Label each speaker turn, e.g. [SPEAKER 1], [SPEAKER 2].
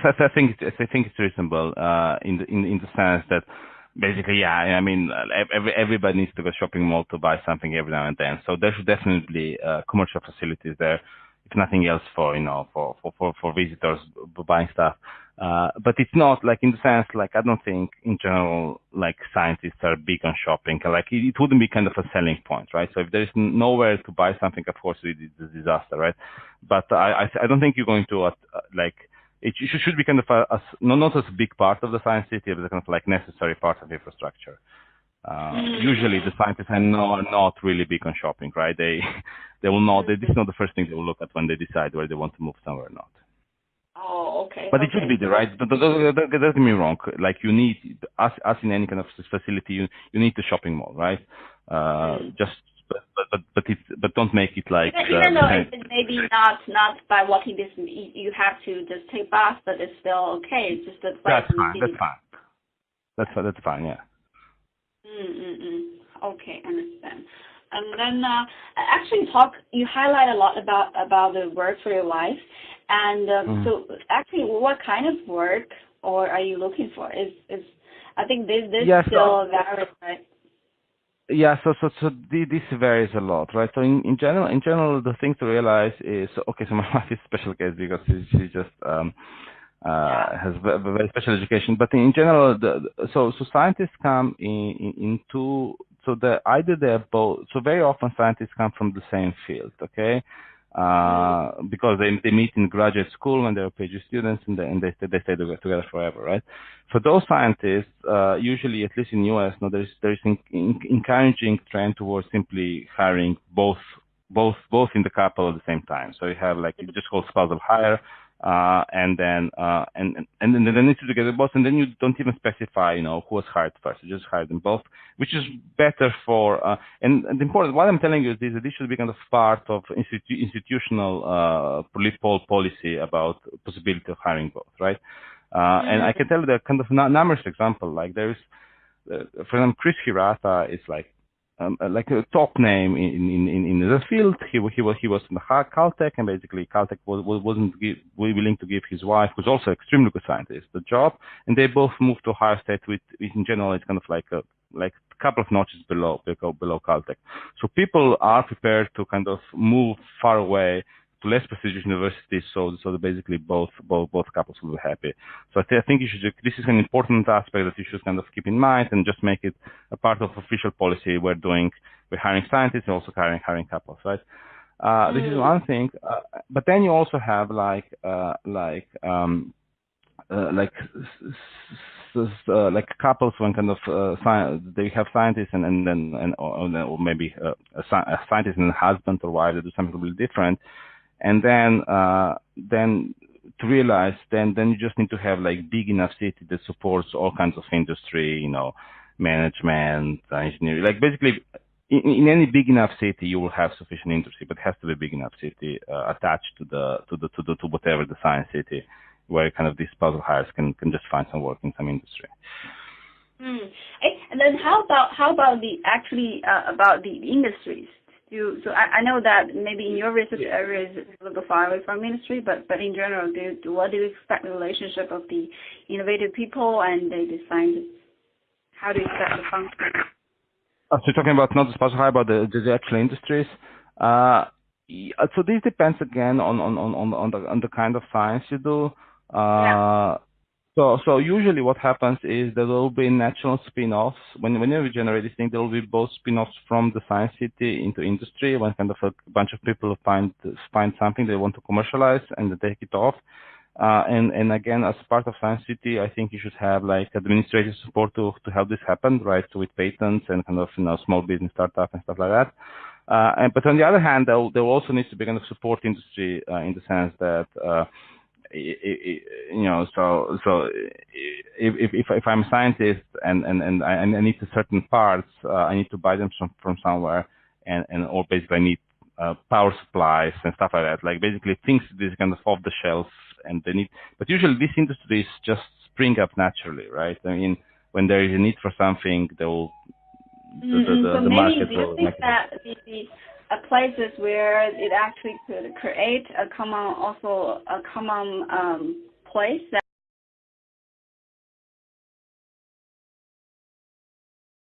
[SPEAKER 1] I think it's reasonable in the sense that basically, yeah, I mean, everybody needs to go shopping mall to buy something every now and then. So there should definitely commercial facilities there, if nothing else, for for visitors buying stuff. But it's not like, in the sense, like, I don't think in general like scientists are big on shopping. Like it wouldn't be kind of a selling point, right? So if there is nowhere to buy something, of course it's a disaster, right? But I don't think you're going to like. It should be kind of not as a big part of the science city, but kind of like necessary part of infrastructure. Usually the scientists are not really big on shopping, right? They will not. This is not the first thing they will look at when they decide whether they want to move somewhere or not.
[SPEAKER 2] Oh, okay.
[SPEAKER 1] But it should be there, right? Don't get me wrong. Like, you need, as in any kind of facility, you need the shopping mall, right? Just but don't make it like.
[SPEAKER 2] Even though it's maybe not by walking distance, you have to just take bus, but it's still okay. It's just the place.
[SPEAKER 1] That's fine. Yeah.
[SPEAKER 2] Okay, understand. And then actually you highlight a lot about the work for your life, and so actually, what kind of work or are you looking for? Is I think this still varies, right?
[SPEAKER 1] Yeah, so this varies a lot, right? So in general, the thing to realize is, okay, so my wife is a special case because she just has very special education. But in general, so scientists come in two. So either they're both. So very often scientists come from the same field, okay? Because they meet in graduate school when they're PhD students, and they stay together forever, right? For those scientists, usually, at least in US, there's encouraging trend towards simply hiring both in the couple at the same time. So you have, like, it's just called spousal hire. And then they need to together both, and then you don't even specify, who was hired first. You just hire them both, which is better for. And important. What I'm telling you is this should be kind of part of institutional policy about possibility of hiring both, right? And I can tell you the kind of numerous example. Like there's, for example, Chris Hirata is like a top name in the field. He was in the Caltech, and basically Caltech wasn't willing to give his wife, who's also extremely good scientist, the job, and they both moved to Ohio State, which in general it's kind of like a couple of notches below Caltech. So people are prepared to kind of move far away to less prestigious universities, so that basically both couples will be happy. So I think this is an important aspect that you should kind of keep in mind, and just make it a part of official policy. We're hiring scientists and also hiring couples, right? This is one thing, but then you also have like couples when kind of they have scientists or maybe a scientist and a husband or wife that do something really different. And then to realize, then you just need to have like big enough city that supports all kinds of industry, management, engineering. Like basically, in any big enough city, you will have sufficient industry, but it has to be a big enough city attached to whatever the science city, where kind of these spousal hires can just find some work in some industry.
[SPEAKER 2] And then how about the industries? So I know that maybe in your research areas it's a little bit far away from industry, but in general, what do you expect the relationship of the innovative people and the scientists? How do you expect the function?
[SPEAKER 1] So you're talking about not the spousal hire, but the actual industries. So this depends again on the kind of science you do. So usually what happens is there will be natural spin-offs. Whenever you generate this thing, there will be both spin-offs from the science city into industry, when kind of a bunch of people find something they want to commercialize and they take it off. And again, as part of science city, I think you should have like administrative support to help this happen, right? So with patents and kind of small business startup and stuff like that. But on the other hand, there also needs to be kind of support industry in the sense that so if I'm a scientist and I need certain parts, I need to buy them from somewhere, or basically I need power supplies and stuff like that. Like basically things that is kind of off the shelf, and they need. But usually these industries just spring up naturally, right? I mean, when there is a need for something, they will. The market will.
[SPEAKER 2] Do you think that the places where it actually could create a common place that